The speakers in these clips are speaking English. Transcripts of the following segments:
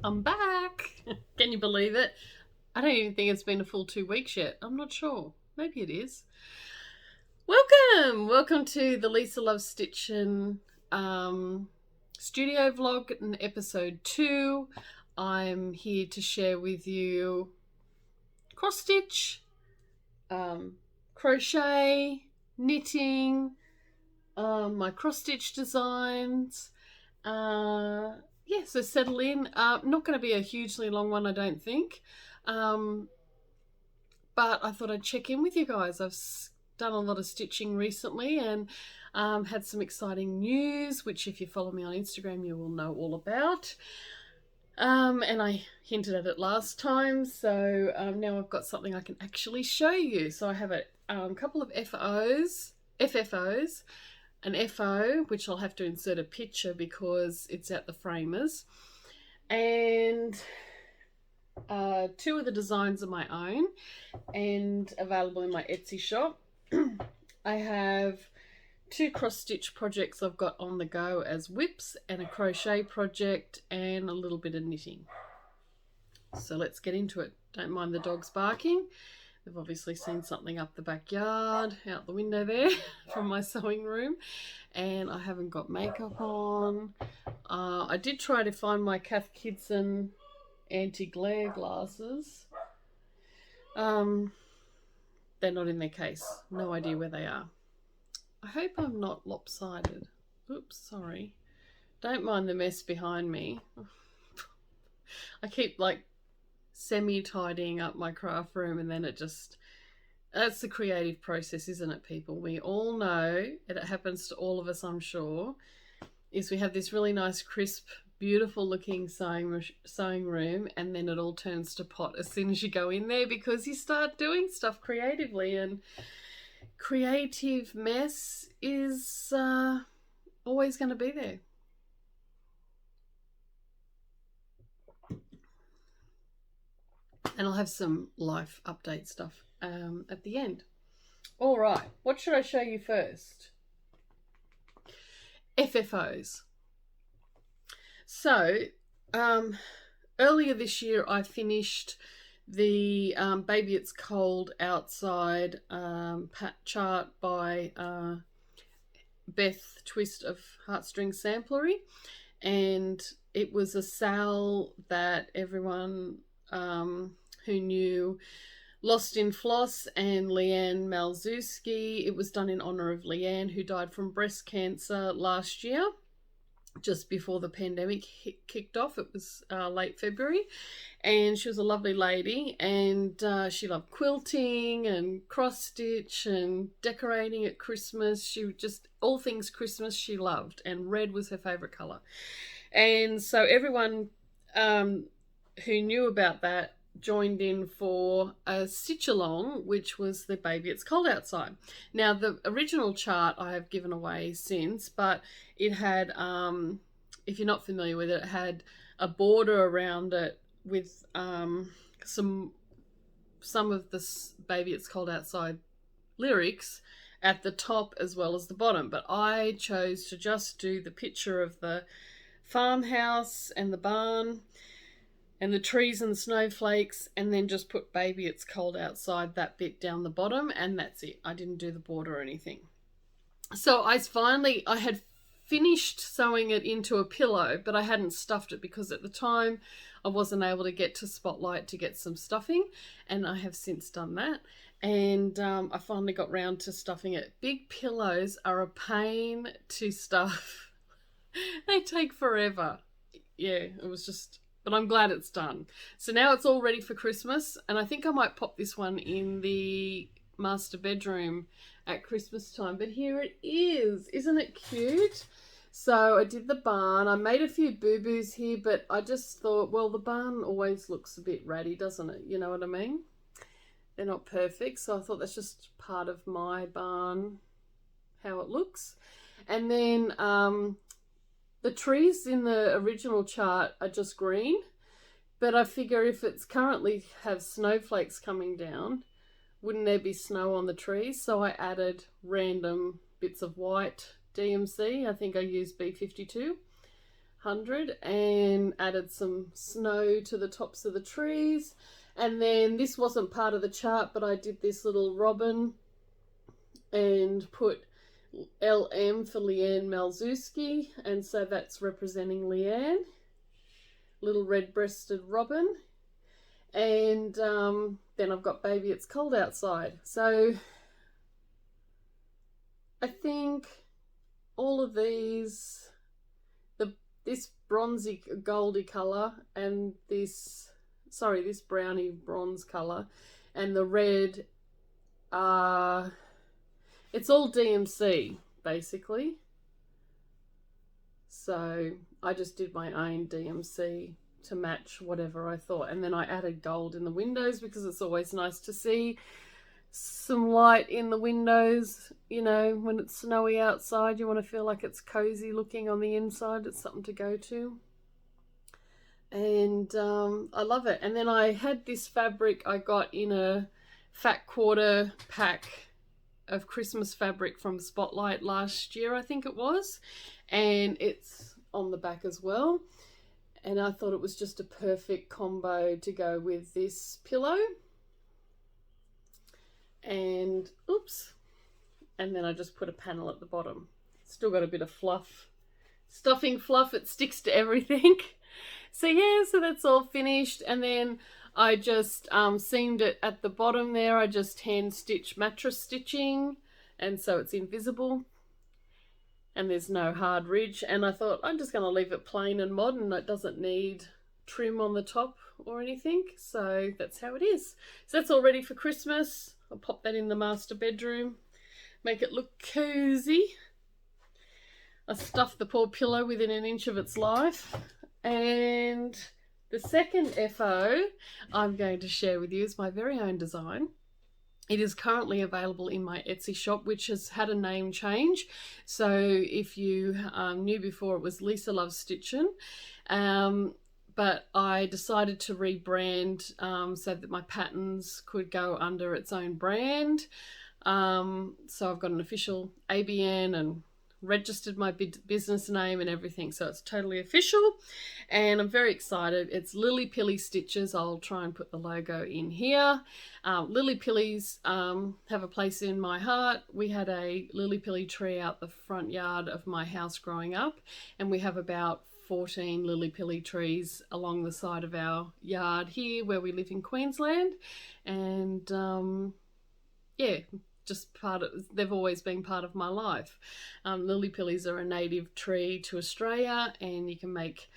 I'm back. Can you believe it? I don't even think it's been a full 2 weeks yet. I'm not sure. Maybe it is. Welcome to the Lisa Loves Stitchin studio vlog in episode 2. I'm here to share with you cross stitch, crochet, knitting, my cross stitch designs. So settle in. Not going to be a hugely long one, I don't think. But I thought I'd check in with you guys. I've done a lot of stitching recently and had some exciting news, which if you follow me on Instagram, you will know all about. And I hinted at it last time, so now I've got something I can actually show you. So I have a couple of FFOs, an FO, which I'll have to insert a picture because it's at the framers, and 2 of the designs are my own and available in my Etsy shop. I have 2 cross stitch projects I've got on the go as whips, and a crochet project and a little bit of knitting. So let's get into it. Don't mind the dogs barking. They've obviously seen something up the backyard, out the window there from my sewing room, and I haven't got makeup on. I did try to find my Kath Kidson anti-glare glasses. They're not in their case. No idea where they are. I hope I'm not lopsided. Oops, sorry. Don't mind the mess behind me. I keep like semi-tidying up my craft room, and then that's the creative process, isn't it, people? We all know, and it happens to all of us, I'm sure, is we have this really nice, crisp, beautiful looking sewing room, and then it all turns to pot as soon as you go in there because you start doing stuff creatively, and creative mess is always going to be there. And I'll have some life update stuff at the end. All right, what should I show you first? FFOs. So, earlier this year I finished the Baby It's Cold Outside chart by Beth Twist of Heartstring Samplery, and it was a sale that everyone who knew Lost in Floss and Leanne Malzewski. It was done in honour of Leanne, who died from breast cancer last year, just before the pandemic kicked off. It was late February, and she was a lovely lady, and she loved quilting and cross stitch and decorating at Christmas. She just, all things Christmas she loved, and red was her favourite colour. And so everyone who knew about that joined in for a stitch along, which was the Baby It's Cold Outside. Now, the original chart I have given away since, but it had, if you're not familiar with it, it had a border around it with some of the Baby It's Cold Outside lyrics at the top as well as the bottom, but I chose to just do the picture of the farmhouse and the barn and the trees and the snowflakes, and then just put Baby It's Cold Outside, that bit down the bottom, and that's it. I didn't do the border or anything. So I had finished sewing it into a pillow, but I hadn't stuffed it because at the time I wasn't able to get to Spotlight to get some stuffing, and I have since done that. And I finally got round to stuffing it. Big pillows are a pain to stuff. They take forever. Yeah, it was just... But I'm glad it's done. So now it's all ready for Christmas, and I think I might pop this one in the master bedroom at Christmas time. But here it is. Isn't it cute? So I did the barn. I made a few boo-boos here, but I just thought, well, the barn always looks a bit ratty, doesn't it? You know what I mean? They're not perfect, so I thought that's just part of my barn, how it looks. And then the trees in the original chart are just green, but I figure if it's currently have snowflakes coming down, wouldn't there be snow on the trees? So I added random bits of white DMC. I think I used B52. 100 and added some snow to the tops of the trees. And then this wasn't part of the chart, but I did this little robin and put LM for Leanne Malzewski, and so that's representing Leanne, little red-breasted robin. And then I've got Baby It's Cold Outside. So I think all of these, this bronzy goldy colour and this browny bronze colour and the red, it's all DMC basically. So I just did my own DMC to match whatever I thought, and then I added gold in the windows because it's always nice to see some light in the windows. You know, when it's snowy outside, you want to feel like it's cozy looking on the inside. It's something to go to, and I love it. And then I had this fabric I got in a fat quarter pack of Christmas fabric from Spotlight last year, I think it was, and it's on the back as well. And I thought it was just a perfect combo to go with this pillow. And oops, and then I just put a panel at the bottom. Still got a bit of fluff, stuffing fluff, it sticks to everything. So yeah, so that's all finished. And then I just seamed it at the bottom there. I just hand stitch mattress stitching, and so it's invisible and there's no hard ridge. And I thought I'm just going to leave it plain and modern. It doesn't need trim on the top or anything, so that's how it is. So that's all ready for Christmas. I'll pop that in the master bedroom, make it look cozy. I stuffed the poor pillow within an inch of its life. And the second FO I'm going to share with you is my very own design. It is currently available in my Etsy shop, which has had a name change. So if you knew before, it was Lisa Loves Stitchin. But I decided to rebrand so that my patterns could go under its own brand. So I've got an official ABN and registered my business name and everything, so it's totally official, and I'm very excited. It's Lilly Pilly Stitches. I'll try and put the logo in here. Lilly Pillies have a place in my heart. We had a lily pilly tree out the front yard of my house growing up, and we have about 14 lily pilly trees along the side of our yard here where we live in Queensland. And yeah, just they've always been part of my life. Lily pillies are a native tree to Australia, and you can make,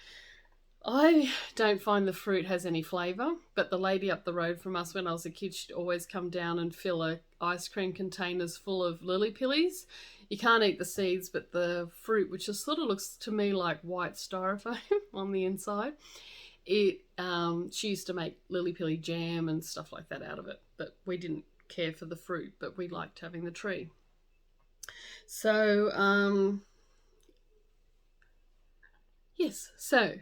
I don't find the fruit has any flavour, but the lady up the road from us when I was a kid, she'd always come down and fill ice cream containers full of lily pillies. You can't eat the seeds, but the fruit, which just sort of looks to me like white styrofoam on the inside, she used to make lily pilly jam and stuff like that out of it, but we didn't care for the fruit, but we liked having the tree. So yes, so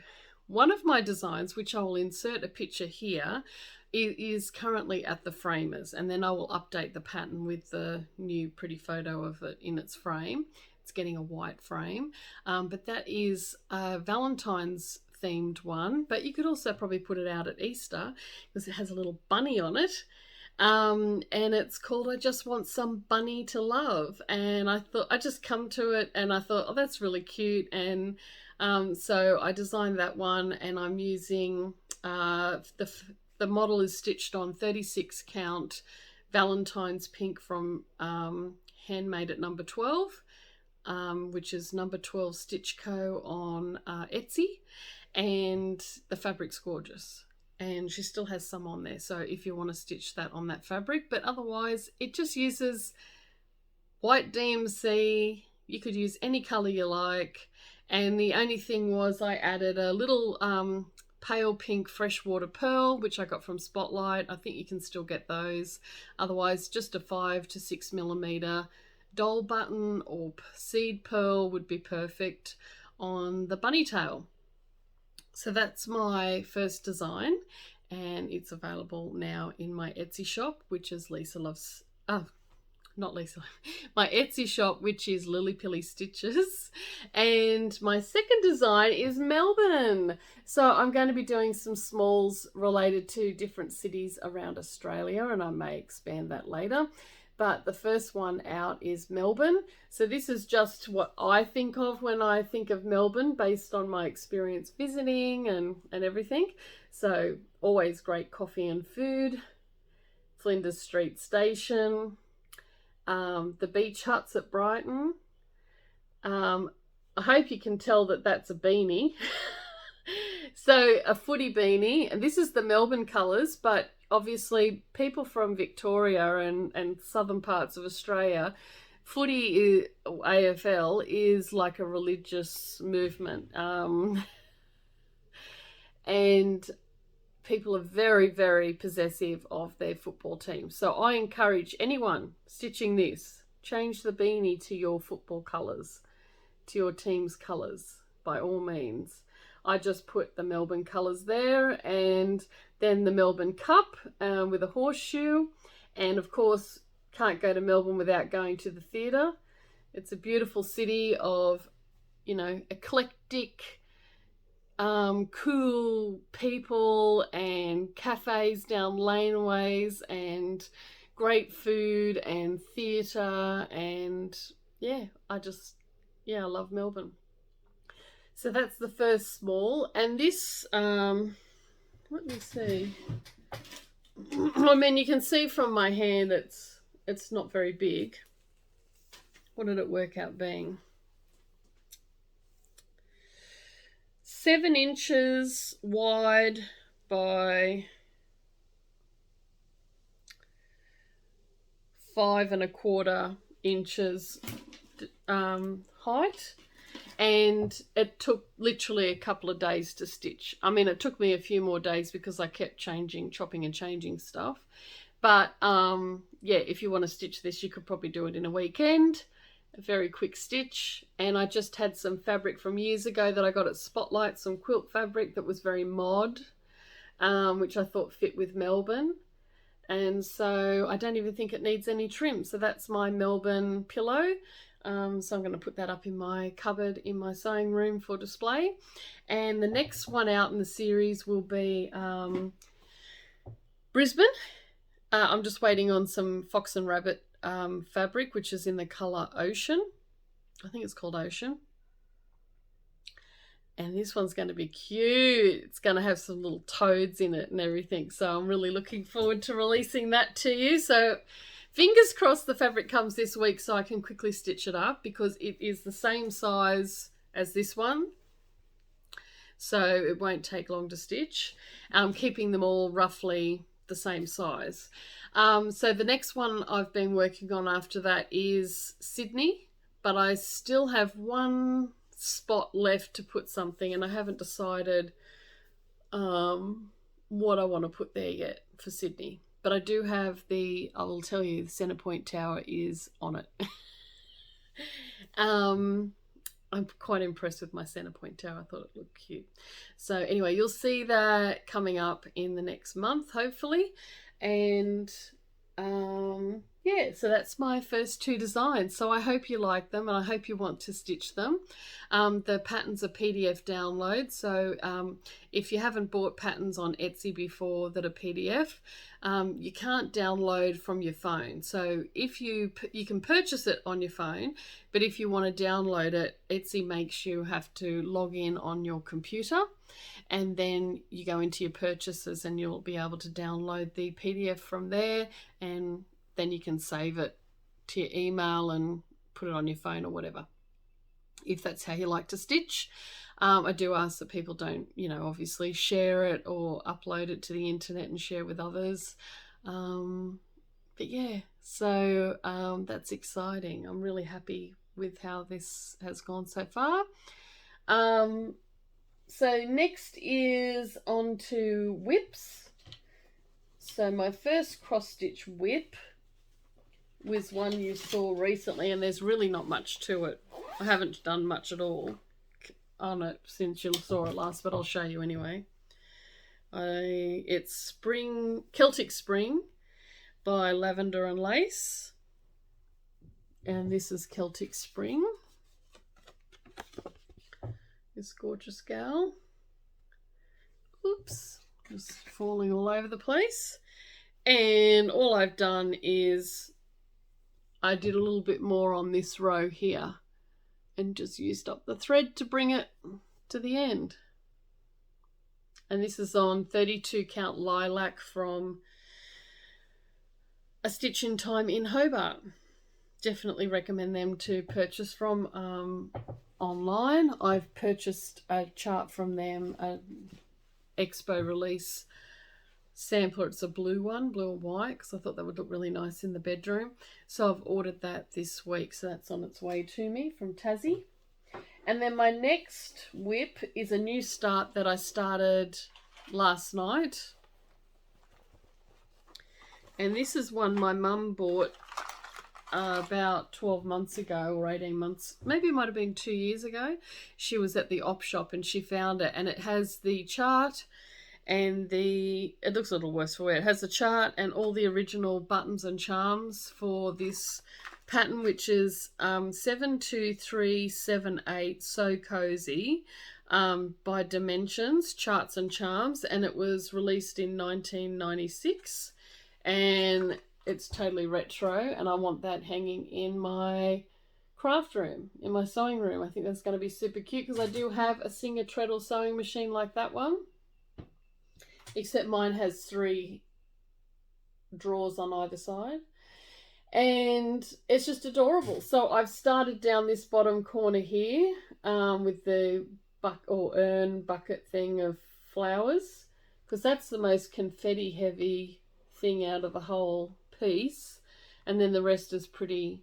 one of my designs, which I will insert a picture here, is currently at the framers, and then I will update the pattern with the new pretty photo of it in its frame. It's getting a white frame, but that is a Valentine's themed one, but you could also probably put it out at Easter because it has a little bunny on it. And it's called I Just Want Some Bunny to Love, and I thought I just come to it and I thought, oh, that's really cute. And so I designed that one, and I'm using the model is stitched on 36 count Valentine's pink from Handmade at Number 12, which is Number 12 Stitch Co on Etsy, and the fabric's gorgeous. And she still has some on there, so if you want to stitch that on that fabric. But otherwise, it just uses white DMC. You could use any colour you like. And the only thing was I added a little pale pink freshwater pearl, which I got from Spotlight. I think you can still get those. Otherwise, just a 5 to 6 millimeter doll button or seed pearl would be perfect on the bunny tail. So that's my first design, and it's available now in my Etsy shop, which is not Lisa, my Etsy shop, which is Lilly Pilly Stitches. And my second design is Melbourne. So I'm going to be doing some smalls related to different cities around Australia, and I may expand that later. But the first one out is Melbourne. So this is just what I think of when I think of Melbourne based on my experience visiting and everything. So always great coffee and food, Flinders Street Station, the beach huts at Brighton. I hope you can tell that that's a beanie. So a footy beanie, and this is the Melbourne colours, but obviously people from Victoria and southern parts of Australia, footy AFL is like a religious movement, and people are very, very possessive of their football team. So I encourage anyone stitching this, change the beanie to your football colours, to your team's colours, by all means. I just put the Melbourne colours there, and then the Melbourne Cup with a horseshoe. And of course, can't go to Melbourne without going to the theatre. It's a beautiful city of, you know, eclectic, cool people and cafes down laneways and great food and theatre. And yeah, I love Melbourne. So that's the first small, and this, let me see. I mean, you can see from my hand it's not very big. What did it work out being? 7 inches wide by 5¼ inches height. And it took literally a couple of days to stitch. I mean, it took me a few more days because I kept chopping and changing stuff. But yeah, if you want to stitch this, you could probably do it in a weekend. A very quick stitch. And I just had some fabric from years ago that I got at Spotlight, some quilt fabric that was very mod, which I thought fit with Melbourne. And so I don't even think it needs any trim. So that's my Melbourne pillow. So I'm going to put that up in my cupboard in my sewing room for display. And the next one out in the series will be Brisbane. I'm just waiting on some Fox and Rabbit fabric, which is in the colour Ocean. I think it's called Ocean. And this one's going to be cute. It's going to have some little toads in it and everything. So I'm really looking forward to releasing that to you. So fingers crossed the fabric comes this week so I can quickly stitch it up, because it is the same size as this one. So it won't take long to stitch. I'm keeping them all roughly the same size. So the next one I've been working on after that is Sydney, but I still have one spot left to put something, and I haven't decided what I want to put there yet for Sydney. But I do have I will tell you, the centre point tower is on it. I'm quite impressed with my centre point tower. I thought it looked cute. So anyway, you'll see that coming up in the next month, hopefully. And yeah, so that's my first 2 designs. So I hope you like them, and I hope you want to stitch them. The patterns are PDF download. So if you haven't bought patterns on Etsy before that are PDF, you can't download from your phone. So if you can purchase it on your phone, but if you want to download it, Etsy makes you have to log in on your computer, and then you go into your purchases and you'll be able to download the PDF from there, and then you can save it to your email and put it on your phone or whatever, if that's how you like to stitch. I do ask that people don't, obviously share it or upload it to the internet and share with others. But yeah, so that's exciting. I'm really happy with how this has gone so far. So next is on to whips. So my first cross stitch whip was one you saw recently, and there's really not much to it. I haven't done much at all on it since you saw it last, but I'll show you anyway. It's Celtic Spring by Lavender and Lace. And this is Celtic Spring. This gorgeous gal. Oops, just falling all over the place. And all I've done is I did a little bit more on this row here and just used up the thread to bring it to the end. And this is on 32 count lilac from A Stitch in Time in Hobart. Definitely recommend them to purchase from online. I've purchased a chart from them, a Expo release sampler. It's a blue one, blue and white, because I thought that would look really nice in the bedroom. So I've ordered that this week, so that's on its way to me from Tassie. And then my next whip is a new start that I started last night. And this is one my mum bought about 12 months ago or 18 months, maybe it might have been 2 years ago. She was at the op shop and she found it, and it has the chart and it looks a little worse for wear. It has the chart and all the original buttons and charms for this pattern, which is 72378 So Cozy by Dimensions, Charts and Charms, and it was released in 1996, and it's totally retro, and I want that hanging in my craft room, in my sewing room. I think that's going to be super cute because I do have a Singer treadle sewing machine like that one, except mine has 3 drawers on either side, and it's just adorable. So I've started down this bottom corner here with the urn bucket thing of flowers, because that's the most confetti heavy thing out of the whole piece, and then the rest is pretty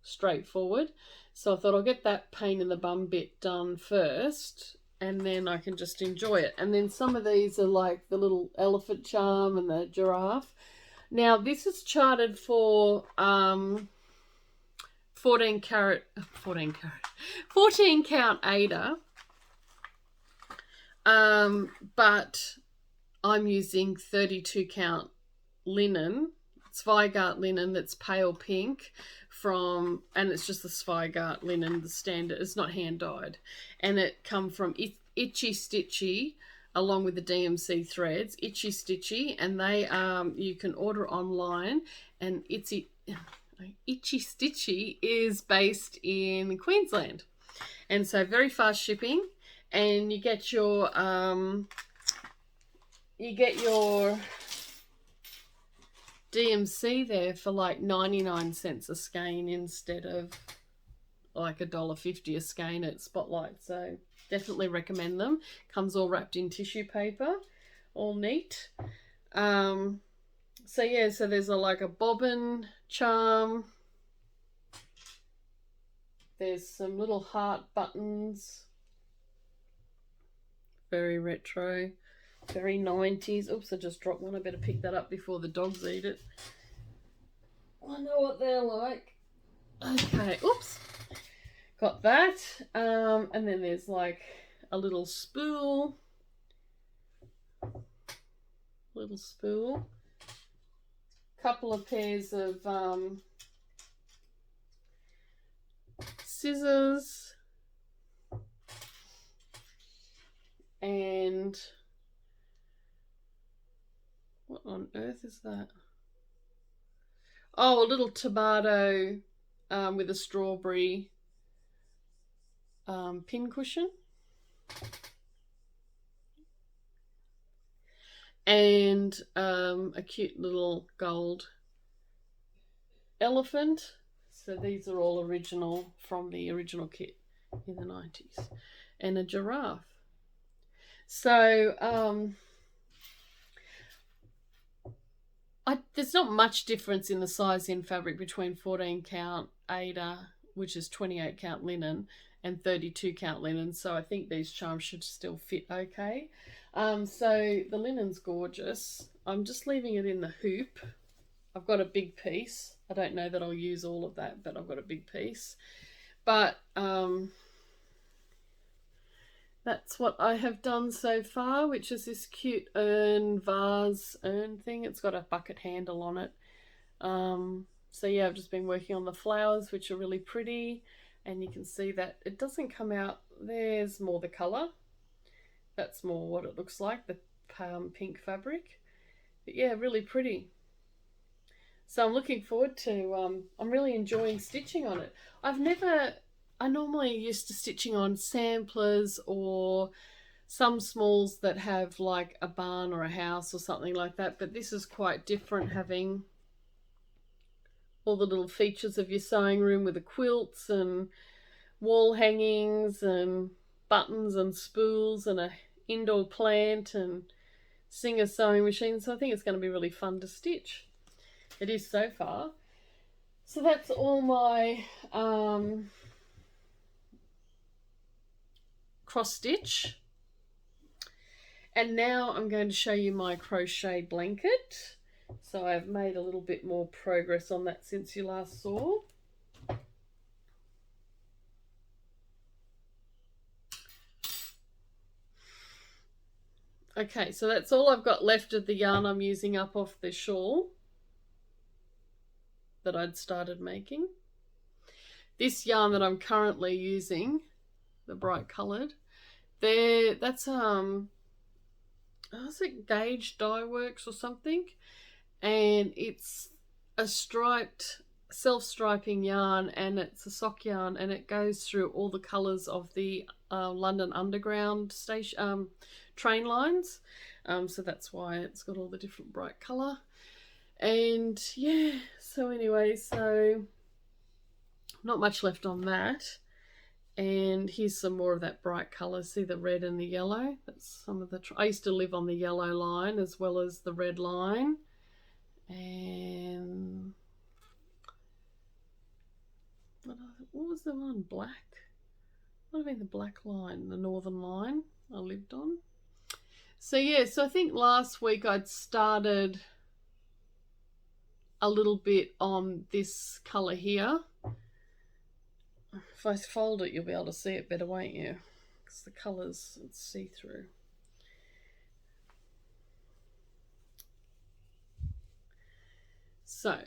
straightforward. So I thought I'll get that pain in the bum bit done first, and then I can just enjoy it. And then some of these are like the little elephant charm and the giraffe. Now this is charted for 14 count Aida, but I'm using 32 count linen, Zweigart linen, that's pale pink and it's just the Zweigart linen, the standard. It's not hand dyed, and it come from Itchy Stitchy along with the DMC threads, Itchy Stitchy, and they you can order online, and Itchy Stitchy is based in Queensland, and so very fast shipping, and you get your DMC there for like 99 cents a skein instead of like $1.50 a skein at Spotlight. So definitely recommend them. Comes all wrapped in tissue paper, all neat. So yeah, so there's like a bobbin charm. There's some little heart buttons. Very retro. Very 90s. Oops, I just dropped one. I better pick that up before the dogs eat it. I know what they're like. Okay, oops. Got that. And then there's like a little spool. Couple of pairs of scissors. And what on earth is that? Oh, a little tomato with a strawberry pin cushion. And a cute little gold elephant. So these are all original from the original kit in the 90s. And a giraffe. So there's not much difference in the size in fabric between 14 count Aida, which is 28 count linen, and 32 count linen. So I think these charms should still fit okay. So the linen's gorgeous. I'm just leaving it in the hoop. I've got a big piece. I don't know that I'll use all of that, but I've got a big piece. But that's what I have done so far, which is this cute urn thing. It's got a bucket handle on it. So yeah, I've just been working on the flowers, which are really pretty, and you can see that it doesn't come out. There's more the colour. That's more what it looks like, the pink fabric. But yeah, really pretty. So I'm looking forward to, I'm really enjoying stitching on it. I normally used to stitching on samplers or some smalls that have like a barn or a house or something like that, but this is quite different, having all the little features of your sewing room with the quilts and wall hangings and buttons and spools and a indoor plant and Singer sewing machine. So I think it's going to be really fun to stitch. It is so far. So that's all my cross stitch. And now I'm going to show you my crochet blanket. So I've made a little bit more progress on that since you last saw. Okay, so that's all I've got left of the yarn I'm using up off the shawl that I'd started making. This yarn that I'm currently using, the bright coloured, that's is it Gauge Dye Works or something? And it's a striped, self-striping yarn, and it's a sock yarn, and it goes through all the colours of the London Underground station train lines. So that's why it's got all the different bright colour. And yeah, so anyway, so not much left on that. And here's some more of that bright colour. See the red and the yellow? That's some of the... I used to live on the yellow line as well as the red line. And what was the one? Black? What would have been the black line? The northern line I lived on. So yeah, so I think last week I'd started a little bit on this colour here. If I fold it, you'll be able to see it better, won't you? Because the colours, it's see-through. So,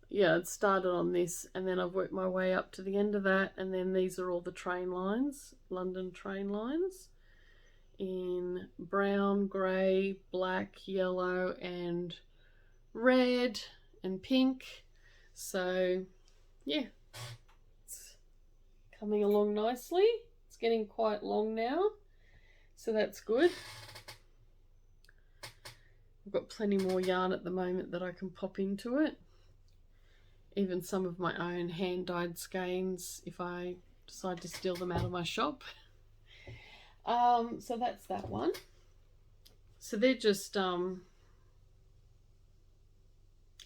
yeah, it started on this, and then I've worked my way up to the end of that, and then these are all the train lines, London train lines, in brown, grey, black, yellow, and red, and pink. So, yeah. Coming along nicely. It's getting quite long now, so that's good. I've got plenty more yarn at the moment that I can pop into it. Even some of my own hand-dyed skeins if I decide to steal them out of my shop. So that's that one. So they're just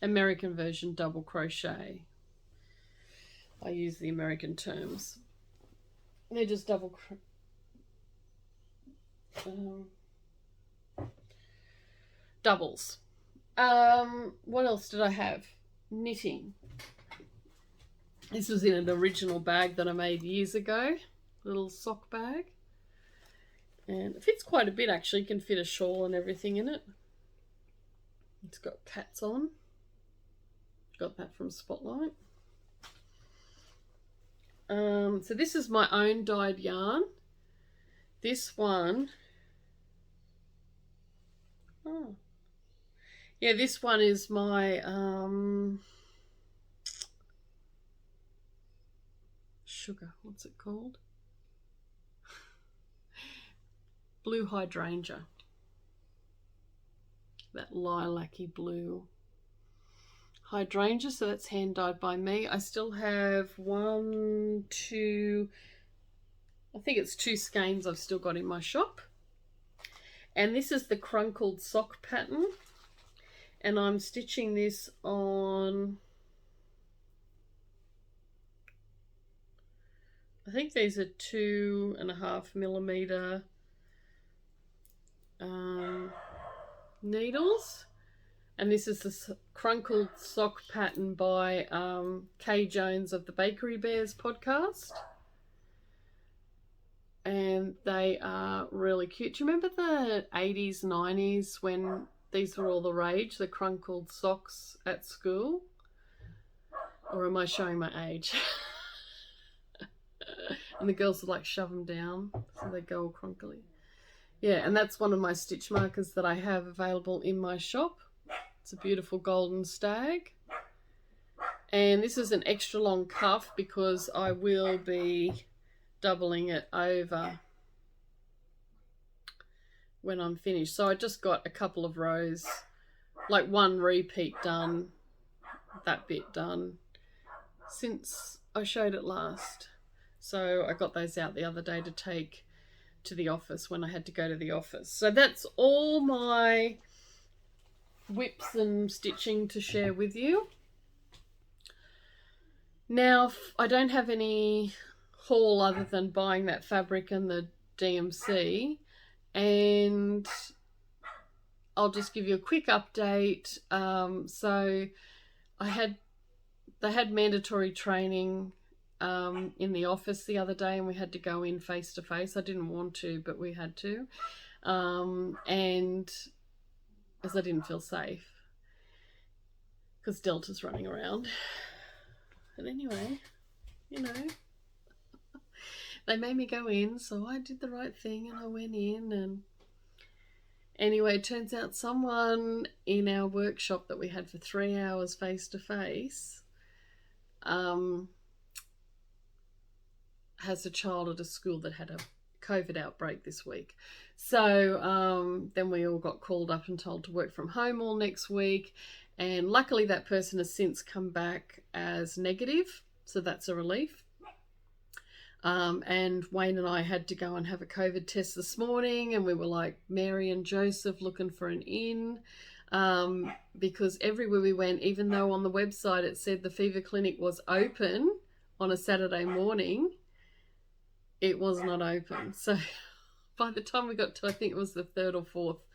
American version double crochet. I use the American terms. They're just double doubles. What else did I have? Knitting. This was in an original bag that I made years ago, little sock bag, and it fits quite a bit actually. You can fit a shawl and everything in it. It's got cats on. Got that from Spotlight. So this is my own dyed yarn. This one, yeah, this one is my sugar, what's it called? Blue hydrangea. That lilac-y blue hydrangea, so that's hand dyed by me. I still have I think it's 2 skeins I've still got in my shop. And this is the crunkled sock pattern, and I'm stitching this on, I think these are 2.5mm needles. And this is the crunkled sock pattern by Kay Jones of the Bakery Bears podcast. And they are really cute. Do you remember the 80s, 90s when these were all the rage, the crunkled socks at school. Or am I showing my age? And the girls would like shove them down so they go all crunkly. Yeah, and that's one of my stitch markers that I have available in my shop. It's a beautiful golden stag. And this is an extra long cuff because I will be doubling it over when I'm finished. So I just got a couple of rows, like one repeat done, that bit done, since I showed it last. So I got those out the other day to take to the office when I had to go to the office. So that's all my whips and stitching to share with you. Now, I don't have any haul other than buying that fabric and the DMC, and I'll just give you a quick update. So they had mandatory training in the office the other day, and we had to go in face to face. I didn't want to, but we had to, and as I didn't feel safe because Delta's running around. But anyway, you know, they made me go in, so I did the right thing and I went in. And anyway, it turns out someone in our workshop that we had for 3 hours face to face has a child at a school that had a COVID outbreak this week. So then we all got called up and told to work from home all next week. And luckily that person has since come back as negative, so that's a relief. And Wayne and I had to go and have a COVID test this morning, and we were like Mary and Joseph looking for an inn, because everywhere we went, even though on the website it said the fever clinic was open on a Saturday morning, it was not open. So by the time we got to, I think it was the third or fourth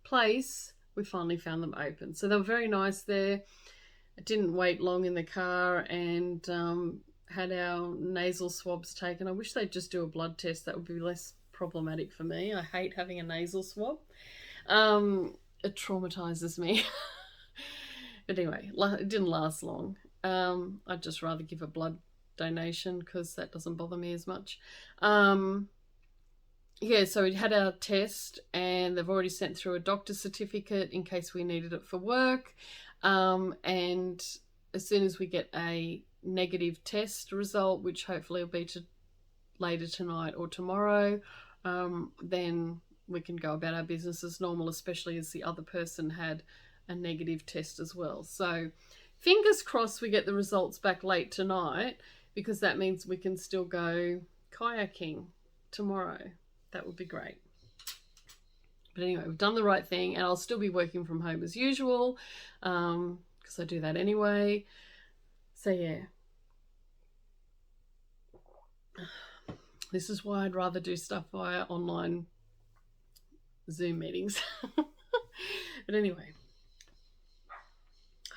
place, we finally found them open. So they were very nice there. I didn't wait long in the car, and had our nasal swabs taken. I wish they'd just do a blood test. That would be less problematic for me. I hate having a nasal swab. It traumatizes me. But anyway, it didn't last long. I'd just rather give a blood donation because that doesn't bother me as much. Yeah, so we had our test, and they've already sent through a doctor's certificate in case we needed it for work. And as soon as we get a negative test result, which hopefully will be later tonight or tomorrow, then we can go about our business as normal, especially as the other person had a negative test as well. So fingers crossed we get the results back late tonight, because that means we can still go kayaking tomorrow. That would be great. But anyway, we've done the right thing, and I'll still be working from home as usual, because I do that anyway. So yeah, this is why I'd rather do stuff via online Zoom meetings. But anyway,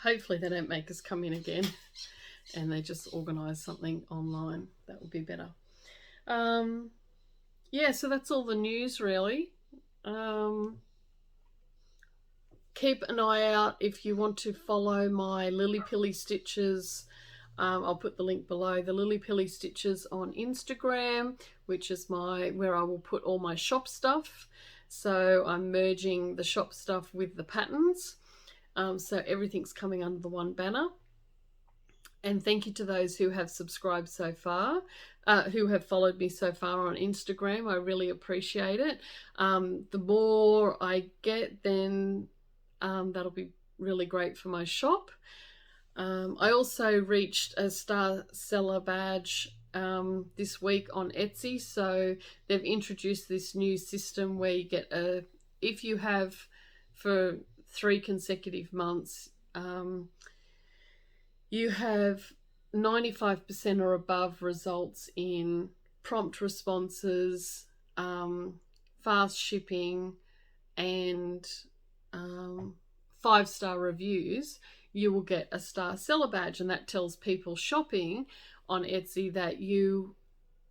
hopefully they don't make us come in again and they just organise something online. That would be better. Yeah, so that's all the news really. Keep an eye out if you want to follow my Lilly Pilly Stitches. I'll put the link below. The Lilly Pilly Stitches on Instagram, which is where I will put all my shop stuff. So I'm merging the shop stuff with the patterns. So everything's coming under the one banner. And thank you to those who have subscribed so far, who have followed me so far on Instagram. I really appreciate it. The more I get, then that'll be really great for my shop. I also reached a star seller badge this week on Etsy. So they've introduced this new system where you get if you have for 3 consecutive months, you have 95% or above results in prompt responses, fast shipping, and 5-star reviews, you will get a star seller badge, and that tells people shopping on Etsy that you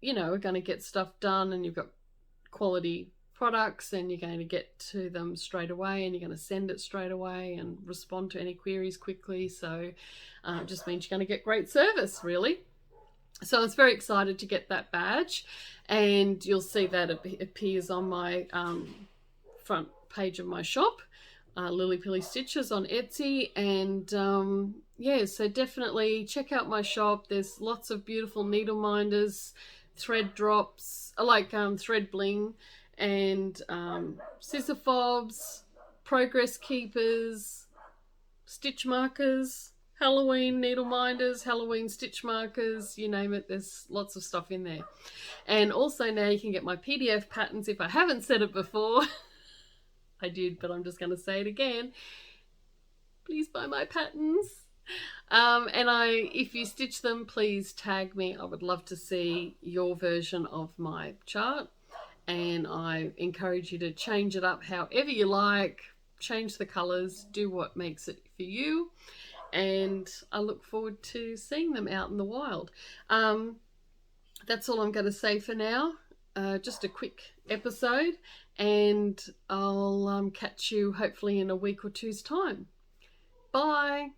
know, are going to get stuff done and you've got quality products, and you're going to get to them straight away, and you're going to send it straight away and respond to any queries quickly. So it just means you're going to get great service, really. So I was very excited to get that badge, and you'll see that it appears on my front page of my shop, Lilly Pilly Stitches on Etsy. And yeah, so definitely check out my shop. There's lots of beautiful needle minders, thread drops, like thread bling, and scissor fobs, progress keepers, stitch markers, Halloween needle minders, Halloween stitch markers, you name it, there's lots of stuff in there. And also now you can get my PDF patterns. If I haven't said it before, I did, but I'm just going to say it again. Please buy my patterns. And if you stitch them, please tag me. I would love to see your version of my chart. And I encourage you to change it up however you like, change the colors, do what makes it for you. And I look forward to seeing them out in the wild. That's all I'm going to say for now. Just a quick episode, and I'll catch you hopefully in a week or two's time. Bye.